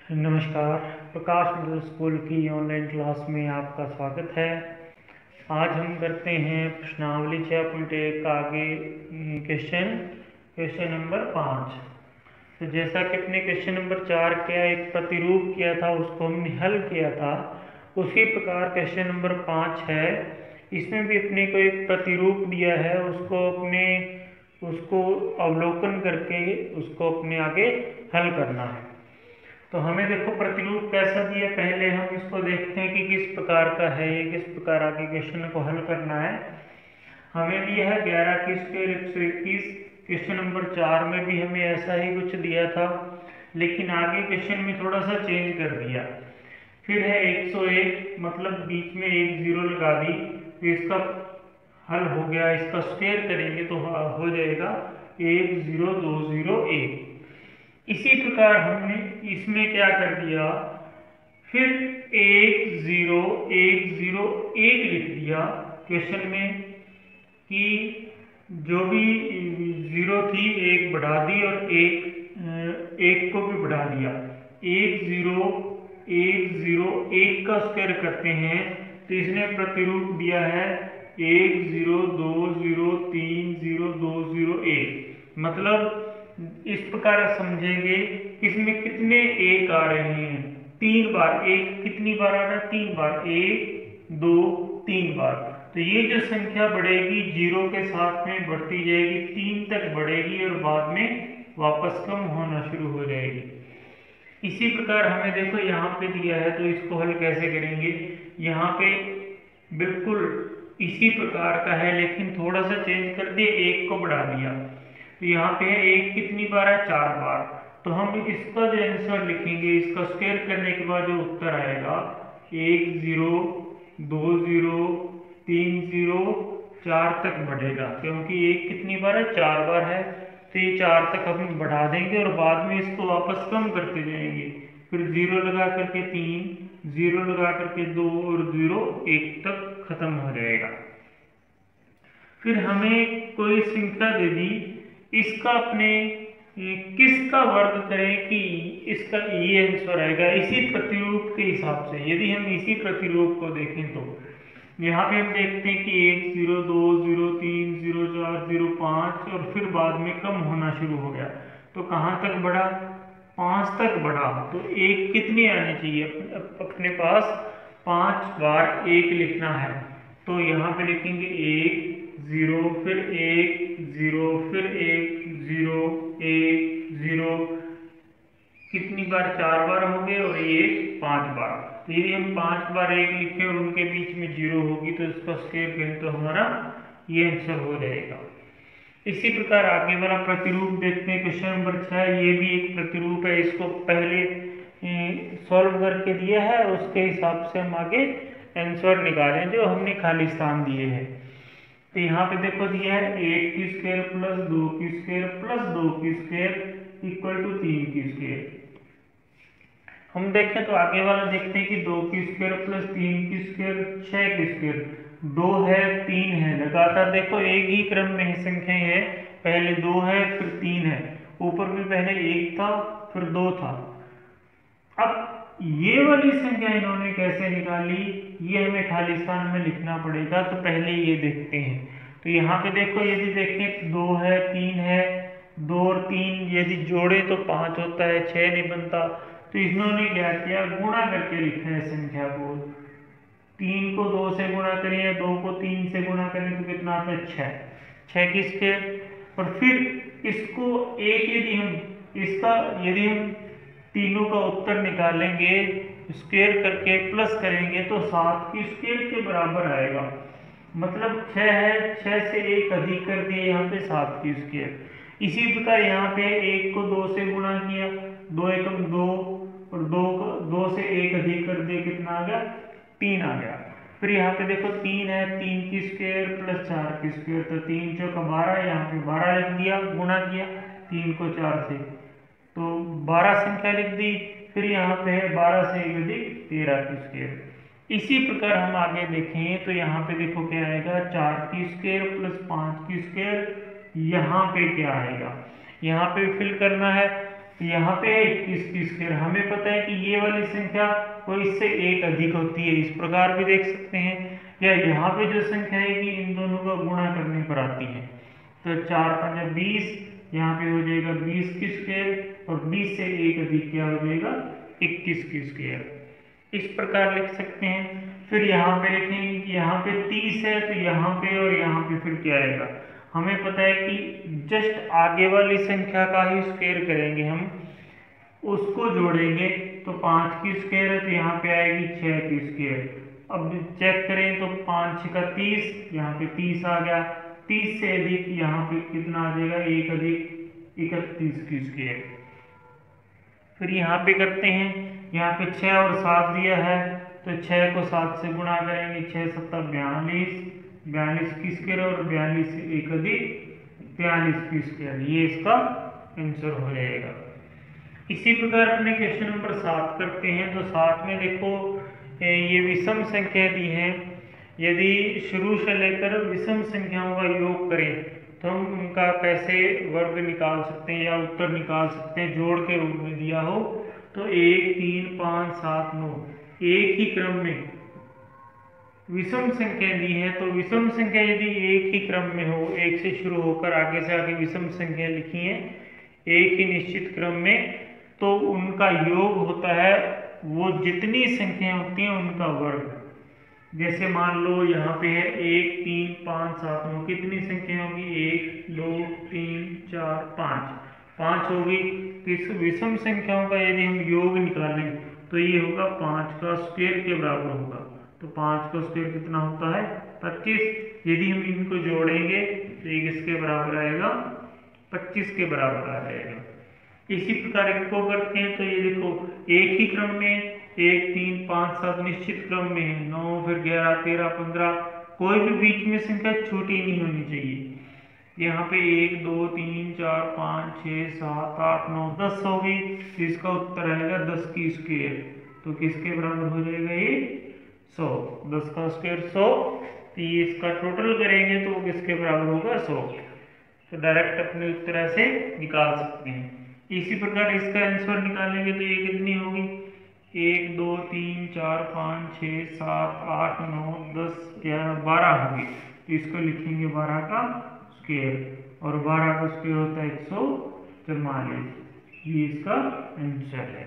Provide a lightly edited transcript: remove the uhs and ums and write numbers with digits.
नमस्कार। प्रकाश middle school की online class में आपका स्वागत है। आज हम करते हैं प्रश्नावली 6.1 का आगे क्वेश्चन नंबर 5। तो जैसा कि अपने क्वेश्चन नंबर 4 का एक प्रतिरूप किया था, उसको हमने हल किया था, उसी प्रकार क्वेश्चन नंबर 5 है। इसमें भी अपने को एक प्रतिरूप दिया है, उसको अवलोकन करके उसको अपने आगे हल करना है। तो हमें देखो प्रतिरूप कैसा दिया, पहले हम इसको देखते हैं कि किस प्रकार का है, ये किस प्रकार आगे क्वेश्चन को हल करना है। हमें दिया है 11 की स्क्वायर 121। क्वेश्चन नंबर 4 में भी हमें ऐसा ही कुछ दिया था, लेकिन आगे क्वेश्चन में थोड़ा सा चेंज कर दिया। फिर है 101, मतलब बीच में एक जीरो लगा दी, तो इसका हल हो गया। इसका स्क्वायर करेंगे तो हो जाएगा 10201। इसी प्रकार हमने इसमें क्या कर दिया, फिर 10101 लिख दिया क्वेश्चन में, कि जो भी जीरो थी एक बढ़ा दी और एक को भी बढ़ा दिया। 10101 का स्क्वायर करते हैं तो इसने प्रतिरूप दिया है 102030201। मतलब इस प्रकार समझेंगे इसमें कितने एक आ रहे हैं, 3 बार एक। कितनी बार आ रहा है? 3 बार, 1 2 3 बार। तो ये जो संख्या बढ़ेगी जीरो के साथ में बढ़ती जाएगी, 3 तक बढ़ेगी और बाद में वापस कम होना शुरू हो जाएगी। इसी प्रकार हमें देखो यहाँ पे दिया है, तो इसको हल कैसे करेंगे। यहाँ पे बिल्कुल इसी प्रकार का है, लेकिन थोड़ा सा चेंज कर दिया, एक को बढ़ा दिया। तो यहाँ पे है एक कितनी बार है? 4 बार। तो हम इसका जो आंसर लिखेंगे, इसका स्क्वायर करने के बाद जो उत्तर आएगा 1020304 तक बढ़ेगा, क्योंकि एक कितनी बार है? 4 बार है। तो ये 4 तक हम बढ़ा देंगे और बाद में इसको वापस कम करते जाएंगे। फिर 0 लगा करके 3, 0 लगा करके 2 और 0 1 तक खत्म हो जाएगा। फिर हमें कोई संख्या दे दी, इसका अपने किसका वर्ग करें कि इसका ये आंसर आएगा इसी प्रतिरूप के हिसाब से। यदि हम इसी प्रतिरूप को देखें तो यहाँ पे हम देखते हैं कि 1 0 2 0 3 0 4 0 5 और फिर बाद में कम होना शुरू हो गया। तो कहाँ तक बढ़ा? 5 तक बढ़ा। तो एक कितनी आनी चाहिए? अपने पास 5 बार एक लिखना है। तो यहाँ पे लिखेंगे 1 0 फिर 1 0 फिर 1 0 1 0। कितनी बार? 4 बार हो गए और ये 5 बार। तो यदि हम 5 बार एक लिखें और उनके बीच में 0 होगी तो इसका स्क्वायर करें तो हमारा ये आंसर हो जाएगा। इसी प्रकार आगे वाला प्रतिरूप देखते हैं, क्वेश्चन नंबर 6। ये भी एक प्रतिरूप है, इसको पहले सॉल्व करके दिया है, उसके हिसाब से हम आगे आंसर निकालें जो हमने खाली स्थान दिए हैं। तो यहाँ पे देखो दिया है 1 की स्क्वायर प्लस 2 की स्क्वायर प्लस 2 की स्क्वायर इक्वल टू 3 की स्क्वायर। हम देखें तो आगे वाला देखते हैं कि 2 की स्क्वायर प्लस 3 की स्क्वायर 6 की स्क्वायर। 2 है 3 है, लगातार देखो एक ही क्रम में संख्याएं हैं, पहले 2 है फिर 3 है, ऊपर भी पहले 1 था फिर 2 था। अब ये वाली संख्या इन्होंने कैसे निकाली, ये हमें खाली स्थान में लिखना पड़ेगा। तो पहले ये देखते हैं। तो यहाँ पे देखो यदि देखें 2 है 3 है, 2 और 3 यदि जोड़े तो 5 होता है, 6 नहीं बनता। तो इन्होंने क्या किया, गुणा करके लिखा है संख्या को। 3 को 2 से गुणा करें, 2 को 3 से गुणा करें तो कितना आता है? 6 की स्क्वायर। और फिर इसको एक यदि हम तीनों का उत्तर निकालेंगे, स्क्वायर करके प्लस करेंगे तो 7 की स्क्वायर के बराबर आएगा। मतलब 6 है, 6 से 1 अधिक कर दिए, यहाँ पे 7 की स्क्वायर। इसी प्रकार यहाँ पे 1 को 2 से गुणा किया, 2 एकम 2 और 2 से 1 अधिक कर दिए, कितना आ गया? 3 आ गया। फिर यहाँ पे देखो 3 है, 3 की स्क्वायर प्लस 4 की स्क्वायर, तो 3 चौका 12, यहाँ पे 12 लिख दिया, गुणा किया 3 को 4 से, तो 12 संख्या लिख दी। फिर यहाँ पे है 12 से 1 अधिक 13 की स्क्वायर। इसी प्रकार हम आगे देखें तो यहाँ पे देखो क्या आएगा, 4 की स्क्वायर प्लस 5 की स्क्वायर। यहाँ पे क्या आएगा, यहाँ पे फिल करना है। तो यहाँ पे है 21 की स्क्वायर। हमें पता है कि ये वाली संख्या वो इससे एक अधिक होती है, इस प्रकार भी देख सकते हैं। या यहाँ पे जो संख्या है कि इन दोनों का गुणा करने पर आती है, तो 4 5 20, यहाँ पे हो जाएगा 20 की स्क्वायर और 20 से एक अधिक क्या हो जाएगा 21 की स्क्वायर। इस प्रकार लिख सकते हैं। फिर यहाँ पे लिखेंगे कि यहाँ पे 30 है, तो यहाँ पे और यहाँ पे फिर क्या आएगा, हमें पता है कि जस्ट आगे वाली संख्या का ही स्क्वायर करेंगे हम, उसको जोड़ेंगे। तो 5 की स्क्वायर है तो यहाँ पे आएगी 6 की स्क्वायर। अब चेक करें तो 5 6 का 30, यहाँ पे 30 आ गया। 30 से अधिक यहाँ पे कितना आ जाएगा, एक अधिक 31 की स्क्वायर। फिर यहाँ पे करते हैं, यहाँ पे 6 और 7 दिया है, तो 6 को 7 से गुणा करेंगे, 6 7 42, 42 की स्क्वायर और 42 से एक अधिक 43 की स्क्वायर। ये इसका आंसर हो जाएगा। इसी प्रकार अपने क्वेश्चन नंबर 7 करते हैं। तो 7 में देखो ये विषम संख्या दी है। यदि शुरू से लेकर विषम संख्याओं का योग करें तो हम उनका कैसे वर्ग निकाल सकते हैं या उत्तर निकाल सकते हैं, जोड़ के रूप में दिया हो तो 1 3 5 7 9 एक ही क्रम में विषम संख्या दी है। तो विषम संख्या यदि एक ही क्रम में हो, एक से शुरू होकर आगे से आगे विषम संख्या लिखी है एक ही निश्चित क्रम में, तो उनका योग होता है वो जितनी संख्या होती हैं उनका वर्ग। जैसे मान लो यहाँ पे है 1 3 5 7 9, कितनी संख्या होगी 1 2 3 4 5, 5 होगी। तो इस विषम संख्याओं का यदि हम योग निकालें तो ये होगा 5 का स्क्वायर के बराबर होगा। तो 5 का स्क्वायर कितना होता है 25। यदि हम इनको जोड़ेंगे तो ये किसके बराबर आएगा 25 के बराबर आ जाएगा। इसी प्रकार इनको करते हैं तो ये देखो एक ही क्रम में 1 3 5 7 निश्चित क्रम में है, 9 फिर 11 13 15, कोई भी बीच में संख्या छोटी नहीं होनी चाहिए। यहाँ पे 1 2 3 4 5 6 7 8 9 10 होगी, तो इसका उत्तर आएगा 10 की स्क्वायर। तो किसके बराबर हो जाएगा ये 100, 10 का स्क्वायर 100। तो ये इसका टोटल करेंगे तो किसके बराबर होगा 100। तो डायरेक्ट अपने उत्तर ऐसे निकाल सकते हैं। इसी प्रकार इसका आंसर निकालेंगे तो ये कितनी होगी 1 2 3 4 5 6 7 8 9 10 11 12 होगी। तो इसको लिखेंगे 12 का स्क्वायर, और 12 का स्क्वायर होता है 144। ये इसका आंसर है।